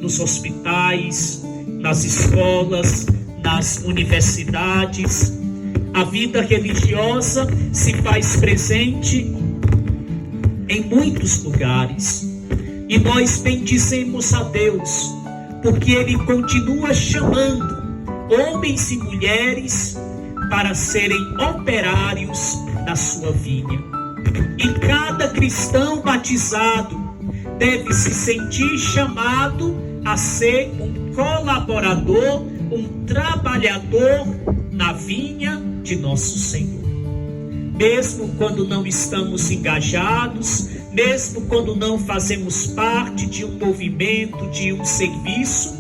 nos hospitais, nas escolas, nas universidades. A vida religiosa se faz presente em muitos lugares. E nós bendizemos a Deus, porque Ele continua chamando homens e mulheres para serem operários da sua vinha. E cada cristão batizado deve se sentir chamado a ser um colaborador, um trabalhador na vinha de nosso Senhor. Mesmo quando não estamos engajados, mesmo quando não fazemos parte de um movimento, de um serviço,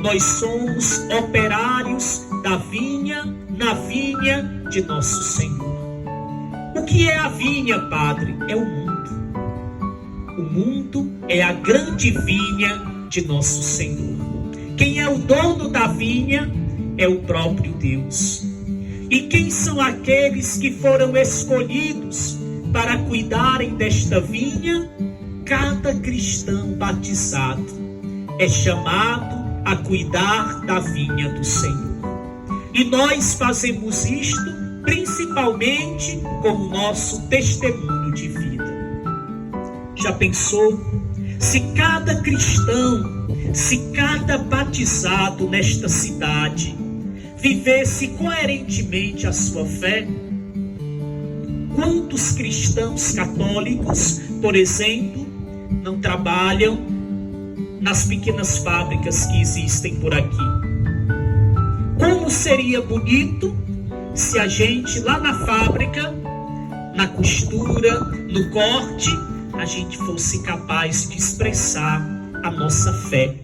nós somos operários da vinha, na vinha de nosso Senhor. O que é a vinha, Padre? É o mundo. O mundo é a grande vinha de nosso Senhor. Quem é o dono da vinha é o próprio Deus. E quem são aqueles que foram escolhidos para cuidarem desta vinha? Cada cristão batizado é chamado a cuidar da vinha do Senhor. E nós fazemos isto principalmente com o nosso testemunho de vida. Já pensou? Se cada cristão, se cada batizado nesta cidade vivesse coerentemente a sua fé, quantos cristãos católicos, por exemplo, não trabalham nas pequenas fábricas que existem por aqui? Como seria bonito se a gente lá na fábrica, na costura, no corte, a gente fosse capaz de expressar a nossa fé,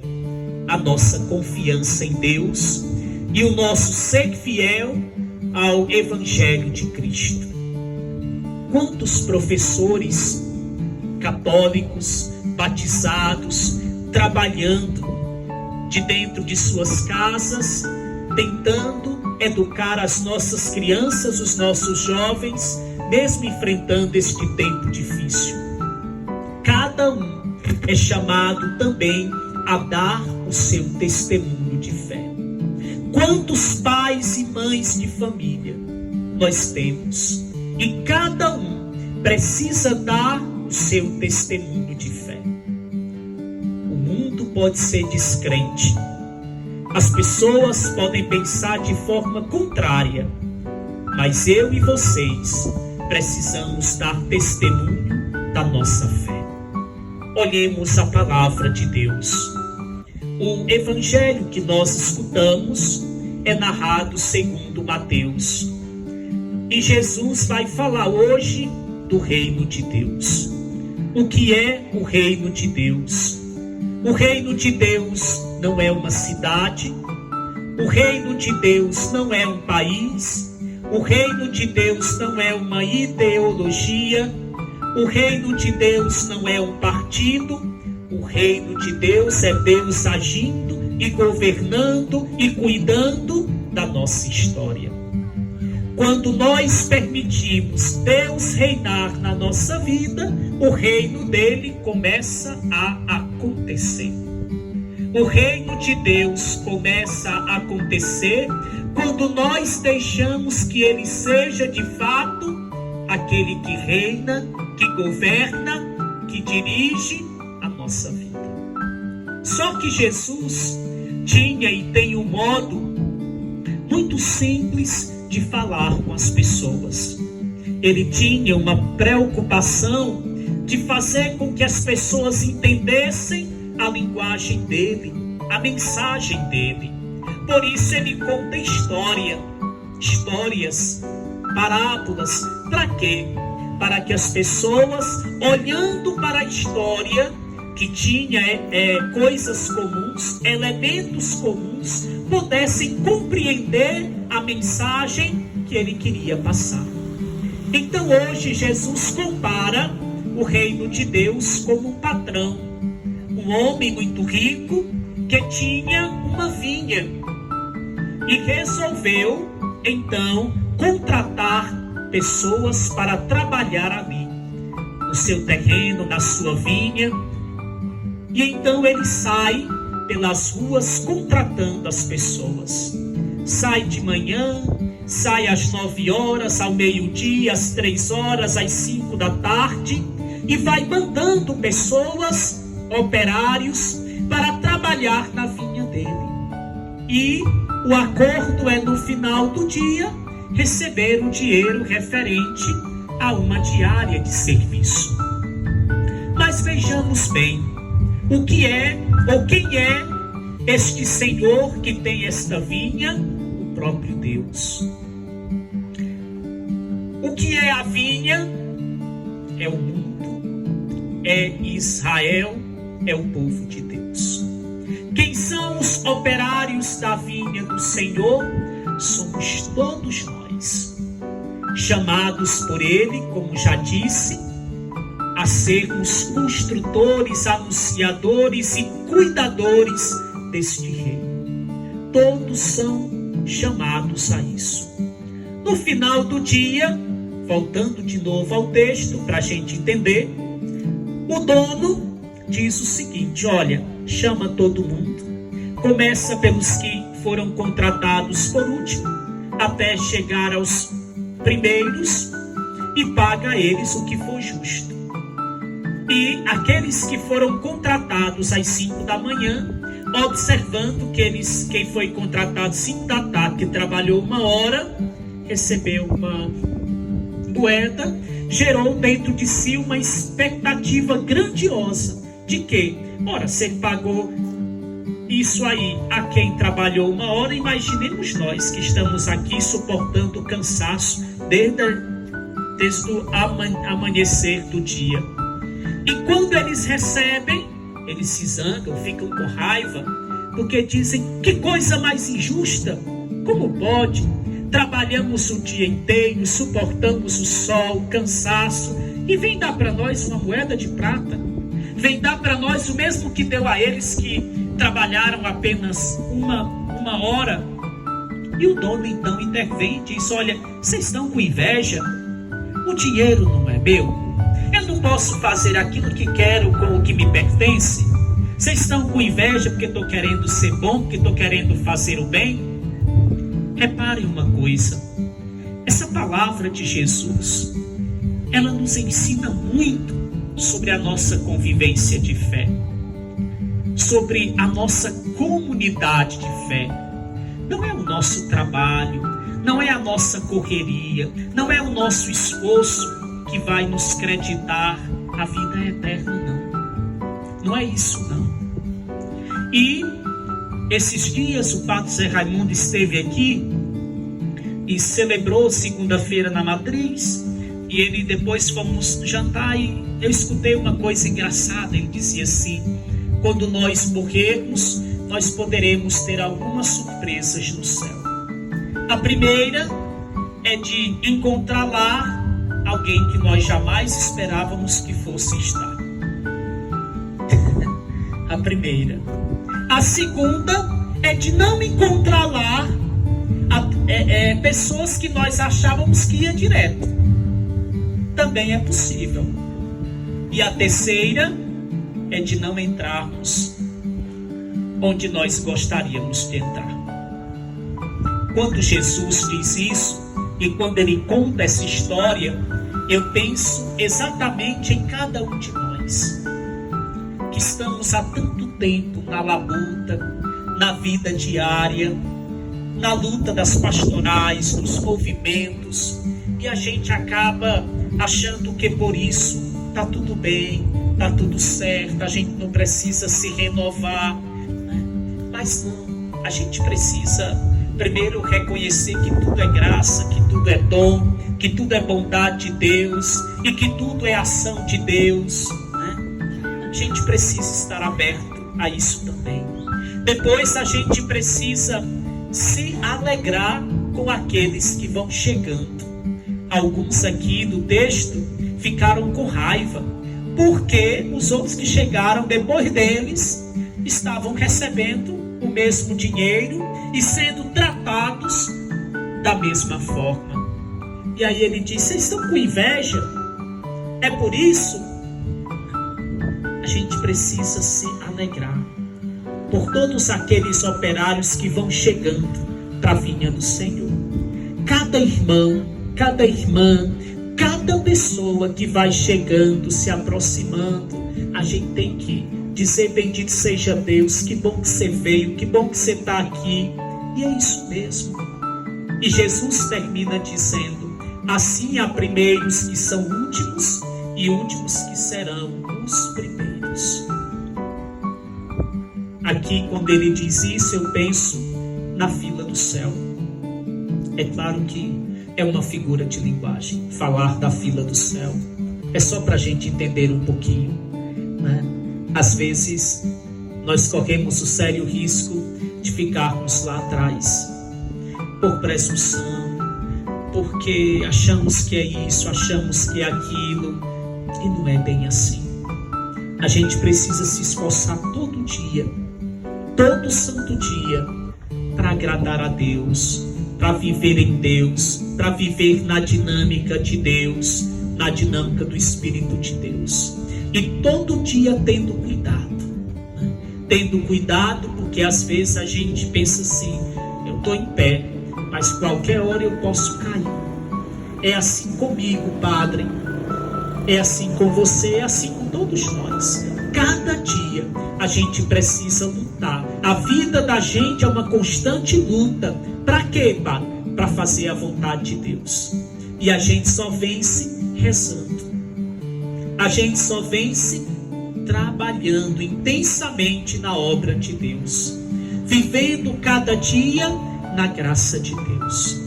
a nossa confiança em Deus e o nosso ser fiel ao Evangelho de Cristo. Quantos professores católicos, batizados, trabalhando de dentro de suas casas, tentando educar as nossas crianças, os nossos jovens, mesmo enfrentando este tempo difícil. Cada um é chamado também a dar o seu testemunho de fé. Quantos pais e mães de família nós temos? E cada um precisa dar o seu testemunho de fé. O mundo pode ser descrente. As pessoas podem pensar de forma contrária, mas eu e vocês precisamos dar testemunho da nossa fé. Olhemos a palavra de Deus. O evangelho que nós escutamos é narrado segundo Mateus. E Jesus vai falar hoje do reino de Deus. O que é o reino de Deus? O reino de Deus não é uma cidade, o reino de Deus não é um país, o reino de Deus não é uma ideologia, o reino de Deus não é um partido, o reino de Deus é Deus agindo e governando e cuidando da nossa história. Quando nós permitimos Deus reinar na nossa vida, o reino dele começa a acontecer. O reino de Deus começa a acontecer quando nós deixamos que ele seja de fato aquele que reina, que governa, que dirige a nossa vida. Só que Jesus tinha e tem um modo muito simples de falar com as pessoas. Ele tinha uma preocupação de fazer com que as pessoas entendessem a linguagem dele, a mensagem dele. Por isso ele conta histórias, parábolas. Para quê? Para que as pessoas, olhando para a história, que tinha coisas comuns, elementos comuns, pudessem compreender a mensagem que ele queria passar. Então hoje Jesus compara o reino de Deus como um patrão, um homem muito rico que tinha uma vinha e resolveu então contratar pessoas para trabalhar ali no seu terreno, na sua vinha. E então ele sai pelas ruas contratando as pessoas. Sai de manhã, sai às 9 horas, ao meio-dia, às 3 horas, às 5 da tarde, e vai mandando pessoas, operários, para trabalhar na vinha dele. E o acordo é, no final do dia, receber o dinheiro referente a uma diária de serviço. Mas vejamos bem, o que é, ou quem é este Senhor que tem esta vinha? O próprio Deus. O que é a vinha? É o mundo, é Israel, é o povo de Deus. Quem são os operários da vinha do Senhor? Somos todos nós, chamados por Ele, como já disse, a sermos construtores, anunciadores e cuidadores deste reino. Todos são chamados a isso. No final do dia, voltando de novo ao texto para a gente entender, o dono diz o seguinte: olha, chama todo mundo, começa pelos que foram contratados por último, até chegar aos primeiros, e paga a eles o que for justo. E aqueles que foram contratados às 5 da manhã, observando que quem foi contratado 5 da tarde, que trabalhou 1 hora, recebeu uma moeda, gerou dentro de si uma expectativa grandiosa de que, ora, se ele pagou isso aí a quem trabalhou 1 hora, imaginemos nós que estamos aqui suportando o cansaço desde o amanhecer do dia. E quando eles recebem, eles se zangam, ficam com raiva, porque dizem: que coisa mais injusta, como pode? Trabalhamos o dia inteiro, suportamos o sol, o cansaço, e vem dar para nós uma moeda de prata, vem dar para nós o mesmo que deu a eles que trabalharam apenas uma hora. E o dono então intervém e diz: olha, vocês estão com inveja? O dinheiro não é meu? Eu não posso fazer aquilo que quero com o que me pertence? Vocês estão com inveja porque estou querendo ser bom, porque estou querendo fazer o bem? Reparem uma coisa, essa palavra de Jesus, ela nos ensina muito sobre a nossa convivência de fé, sobre a nossa comunidade de fé. Não é o nosso trabalho, não é a nossa correria, não é o nosso esforço que vai nos creditar a vida eterna, não. Não é isso, não. E esses dias o Padre Zé Raimundo esteve aqui e celebrou segunda-feira na Matriz, e ele depois fomos jantar e eu escutei uma coisa engraçada. Ele dizia assim: quando nós morrermos, nós poderemos ter algumas surpresas no céu. A primeira é de encontrar lá alguém que nós jamais esperávamos que fosse estar. A primeira. A segunda é de não encontrar lá pessoas que nós achávamos que ia direto. Também é possível. E a terceira é de não entrarmos onde nós gostaríamos de entrar. Quando Jesus diz isso, e quando ele conta essa história, eu penso exatamente em cada um de nós, que estamos há tanto tempo na labuta, na vida diária, na luta das pastorais, dos movimentos, e a gente acaba achando que por isso está tudo bem, está tudo certo, a gente não precisa se renovar, né? Mas não, a gente precisa primeiro reconhecer que tudo é graça, que tudo é dom, que tudo é bondade de Deus e que tudo é ação de Deus, né? A gente precisa estar aberto a isso também. Depois a gente precisa se alegrar com aqueles que vão chegando. Alguns aqui do texto ficaram com raiva, porque os outros que chegaram depois deles estavam recebendo o mesmo dinheiro e sendo tratados da mesma forma. E aí ele diz: vocês estão com inveja? É por isso? A gente precisa se alegrar alegrar por todos aqueles operários que vão chegando para a vinha do Senhor. Cada irmão, cada irmã, cada pessoa que vai chegando, se aproximando, a gente tem que dizer: bendito seja Deus, que bom que você veio, que bom que você está aqui. E é isso mesmo. E Jesus termina dizendo: assim há primeiros que são últimos e últimos que serão os primeiros. Aqui, quando ele diz isso, eu penso na fila do céu. É claro que é uma figura de linguagem. Falar da fila do céu é só para a gente entender um pouquinho, né? Às vezes nós corremos o sério risco de ficarmos lá atrás por presunção, porque achamos que é isso, achamos que é aquilo, e não é bem assim. A gente precisa se esforçar todo dia, todo santo dia, para agradar a Deus, para viver em Deus, para viver na dinâmica de Deus, na dinâmica do Espírito de Deus. E todo dia tendo cuidado, né? Tendo cuidado, porque às vezes a gente pensa assim: eu estou em pé, mas qualquer hora eu posso cair. É assim comigo, Padre, é assim com você, é assim com todos nós. Cada dia a gente precisa lutar. A vida da gente é uma constante luta. Para quê, Padre? Para fazer a vontade de Deus. E a gente só vence rezando. A gente só vence trabalhando intensamente na obra de Deus, vivendo cada dia na graça de Deus.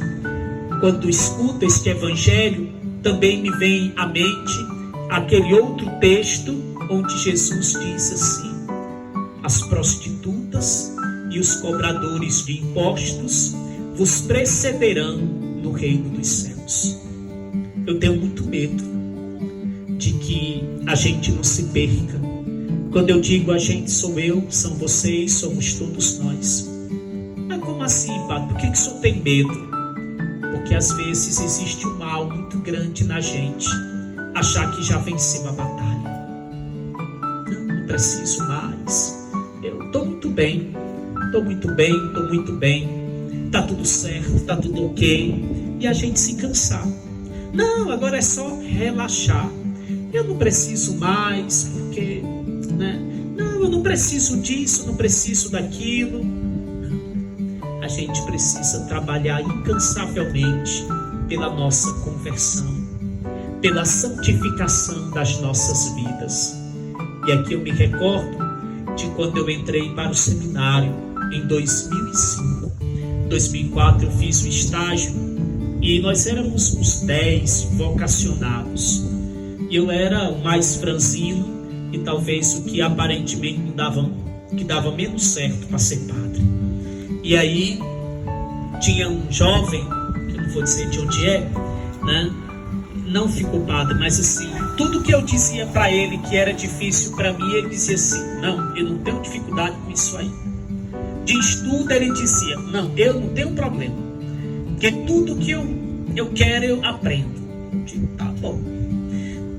Quando escuto este evangelho, também me vem à mente aquele outro texto onde Jesus diz assim: as prostitutas e os cobradores de impostos vos precederão no reino dos céus. Eu tenho muito medo de que a gente não se perca. Quando eu digo a gente, sou eu, são vocês, somos todos nós. Mas como assim, Padre? Por que o senhor tem medo? Porque às vezes existe um mal muito grande na gente, achar que já venceu a batalha. Não preciso mais. Eu estou muito bem, estou muito bem, estou muito bem. Está tudo certo, está tudo ok. E a gente se cansar. Não, agora é só relaxar. Eu não preciso mais, porque, né? Não, eu não preciso disso, não preciso daquilo. Não. A gente precisa trabalhar incansavelmente pela nossa conversão, pela santificação das nossas vidas. E aqui eu me recordo de quando eu entrei para o seminário em 2005. Em 2004 eu fiz o estágio e nós éramos uns 10 vocacionados. E eu era o mais franzino e talvez o que aparentemente que dava menos certo para ser padre. E aí tinha um jovem, que eu não vou dizer de onde é, né? Não ficou padre, mas assim, tudo que eu dizia para ele que era difícil para mim, ele dizia assim: não, eu não tenho dificuldade com isso aí. De estudo ele dizia: não, eu não tenho problema, porque tudo que eu quero eu aprendo. Eu digo: tá bom.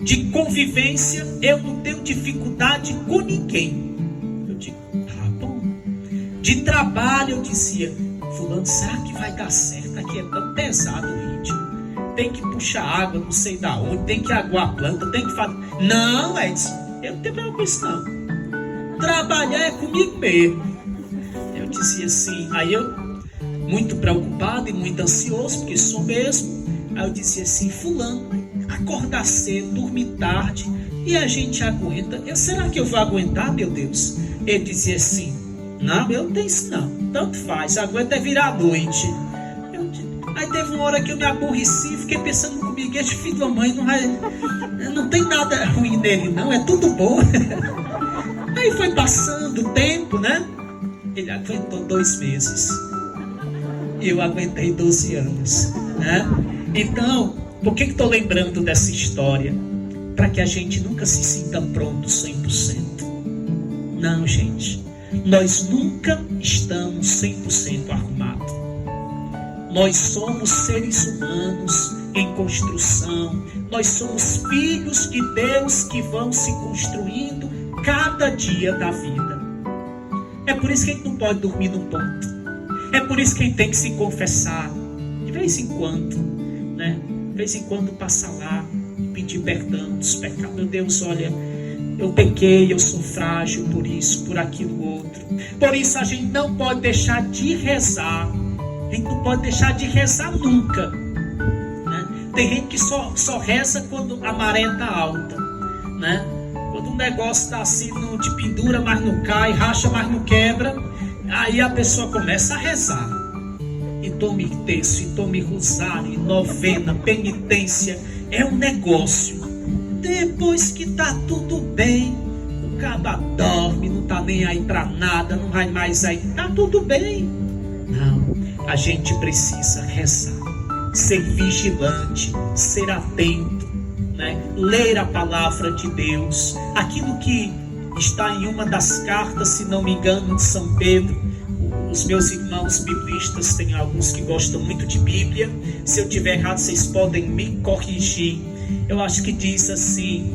De convivência, eu não tenho dificuldade com ninguém. Eu digo: tá bom. De trabalho, eu dizia: fulano, será que vai dar certo? Aqui é tão pesado o ritmo. Tem que puxar água, não sei da onde, tem que aguar a planta, tem que fazer. Não, Edson, eu não tenho problema com isso não. Trabalhar é comigo mesmo. Eu dizia assim, aí eu, muito preocupado e muito ansioso, porque sou mesmo. Aí eu dizia assim: fulano, acordar cedo, dormir tarde, e a gente aguenta. Será que eu vou aguentar, meu Deus? Ele dizia assim: não, eu não tenho isso não, tanto faz, aguenta é virar a noite. Aí teve uma hora que eu me aborreci, fiquei pensando comigo: este filho da mãe não tem nada ruim nele não, é tudo bom. Aí foi passando o tempo, né? Ele aguentou 2 meses, eu aguentei 12 anos, né? Então, por que estou lembrando dessa história? Para que a gente nunca se sinta pronto 100%. Não, gente. Nós nunca estamos 100% arrumados. Nós somos seres humanos em construção. Nós somos filhos de Deus que vão se construindo cada dia da vida. É por isso que a gente não pode dormir num ponto. É por isso que a gente tem que se confessar de vez em quando, né? De vez em quando passar lá e pedir perdão dos pecados. Meu Deus, olha, eu pequei, eu sou frágil por isso, por aquilo outro. Por isso a gente não pode deixar de rezar. A gente não pode deixar de rezar nunca, né? Tem gente que só reza quando a maré está alta, né? Quando o negócio está assim, não te pendura, mas não cai, racha, mas não quebra. Aí a pessoa começa a rezar. E tome terço, e tome rosário, e novena, penitência. É um negócio. Depois que tá tudo bem, o caba dorme, não tá nem aí pra nada, não vai mais aí. Tá tudo bem. Não, a gente precisa rezar, ser vigilante, ser atento, né? Ler a palavra de Deus. Aquilo que está em uma das cartas, se não me engano, de São Pedro. Os meus irmãos biblistas, tem alguns que gostam muito de Bíblia. Se eu tiver errado, vocês podem me corrigir. Eu acho que diz assim: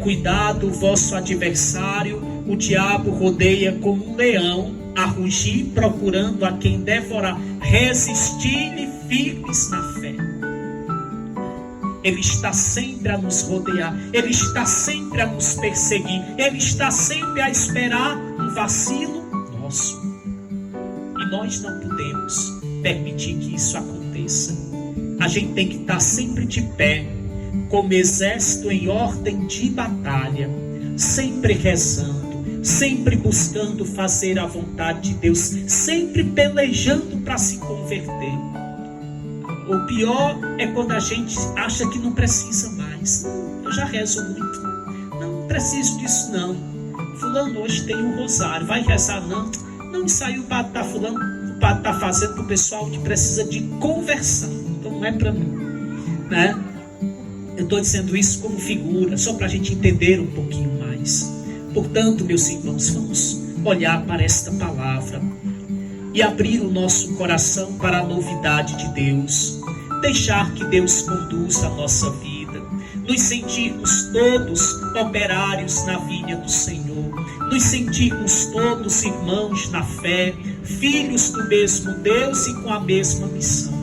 cuidado, vosso adversário, o diabo rodeia como um leão, a rugir, procurando a quem devorar. Resistir-lhe firmes na fé. Ele está sempre a nos rodear, Ele está sempre a nos perseguir, Ele está sempre a esperar um vacilo nosso. E nós não podemos permitir que isso aconteça. A gente tem que estar sempre de pé, como exército em ordem de batalha, sempre rezando, sempre buscando fazer a vontade de Deus, sempre pelejando para se converter. O pior é quando a gente acha que não precisa mais. Eu já rezo muito. Não preciso disso não. Fulano hoje tem um rosário. Vai rezar não? Não, isso aí o padre está falando. O padre está fazendo para o pessoal que precisa de conversão. Então não é para mim, né? Eu estou dizendo isso como figura, só para a gente entender um pouquinho mais. Portanto, meus irmãos, vamos olhar para esta palavra e abrir o nosso coração para a novidade de Deus, deixar que Deus conduza a nossa vida, nos sentirmos todos operários na vinha do Senhor, nos sentirmos todos irmãos na fé, filhos do mesmo Deus e com a mesma missão,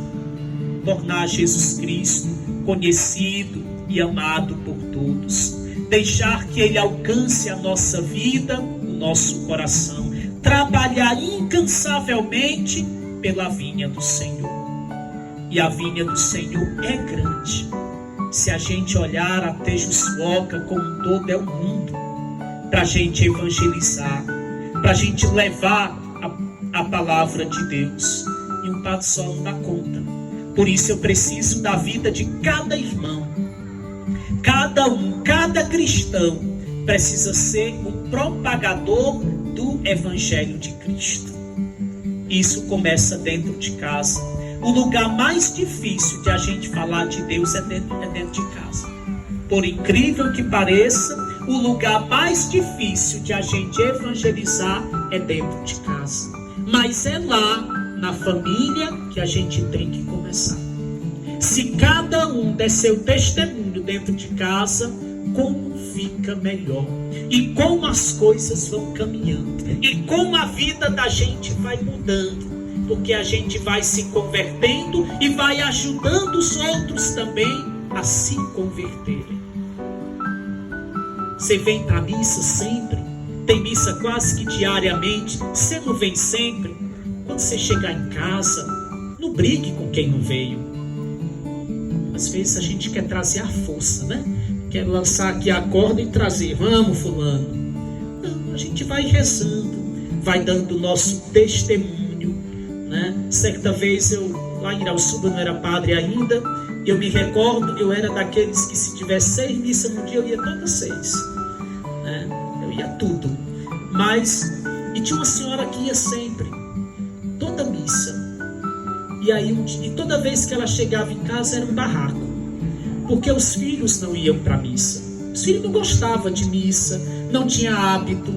tornar Jesus Cristo conhecido e amado por todos, deixar que Ele alcance a nossa vida, o nosso coração, trabalhar incansavelmente pela vinha do Senhor. E a vinha do Senhor é grande. Se a gente olhar a Tejuçuoca como um todo, é o mundo, para a gente evangelizar, para a gente levar a palavra de Deus. E um padre só não dá conta. Por isso eu preciso da vida de cada irmão. Cada cristão precisa ser um propagador do Evangelho de Cristo. Isso começa dentro de casa. O lugar mais difícil de a gente falar de Deus é dentro de casa. Por incrível que pareça, o lugar mais difícil de a gente evangelizar é dentro de casa. Mas é lá, na família, que a gente tem que começar. Se cada um der seu testemunho dentro de casa, como fica melhor. E como as coisas vão caminhando. E como a vida da gente vai mudando. Porque a gente vai se convertendo e vai ajudando os outros também a se converterem. Você vem para a missa sempre? Tem missa quase que diariamente. Você não vem sempre? Quando você chegar em casa, não brigue com quem não veio. Às vezes a gente quer trazer a força, né? Quer lançar aqui a corda e trazer. Vamos, fulano. Não, a gente vai rezando, vai dando o nosso testemunho, né? Certa vez lá em Irauçuba, não era padre ainda, eu me recordo, eu era daqueles que se tivesse 6 missas no dia, eu ia todas 6, né? Eu ia tudo. E tinha uma senhora que ia sempre, toda missa. E toda vez que ela chegava em casa era um barraco, porque os filhos não iam para a missa. Os filhos não gostavam de missa, não tinha hábito.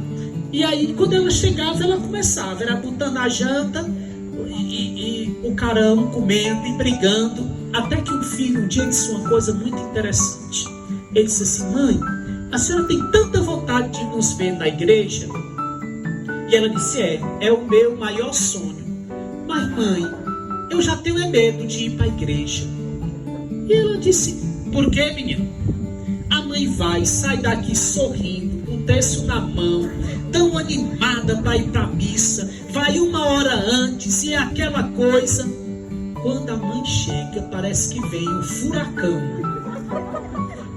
E aí quando ela chegava, ela começava, era botando a janta e o carão, comendo e brigando, até que um filho um dia disse uma coisa muito interessante. Ele disse assim: mãe, a senhora tem tanta vontade de nos ver na igreja, E ela disse: é o meu maior sonho. Mas mãe, eu já tenho medo de ir para a igreja. E ela disse: por que, menino? A mãe vai, sai daqui sorrindo, com o terço na mão, tão animada para ir para a missa, vai 1 hora antes e é aquela coisa. Quando a mãe chega, parece que vem um furacão.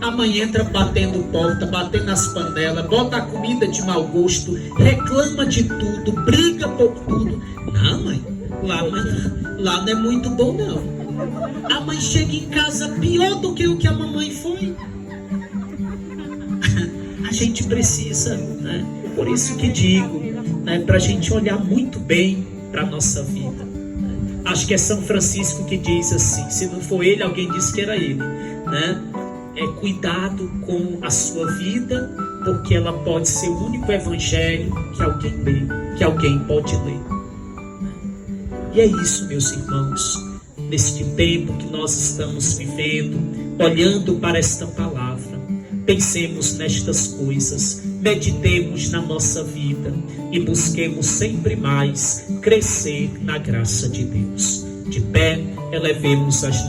A mãe entra batendo porta, batendo nas panelas, bota a comida de mau gosto, reclama de tudo, briga por tudo. Não, mãe, lá não é muito bom, não. A mãe chega em casa pior do que o que a mamãe foi. A gente precisa, né? Por isso que digo, né, para a gente olhar muito bem para a nossa vida. Acho que é São Francisco que diz assim, se não for ele, alguém disse que era ele, né? Cuidado com a sua vida, porque ela pode ser o único evangelho que alguém lê, que alguém pode ler. E é isso, meus irmãos, neste tempo que nós estamos vivendo, olhando para esta palavra, pensemos nestas coisas, meditemos na nossa vida e busquemos sempre mais crescer na graça de Deus. De pé, elevemos as nossas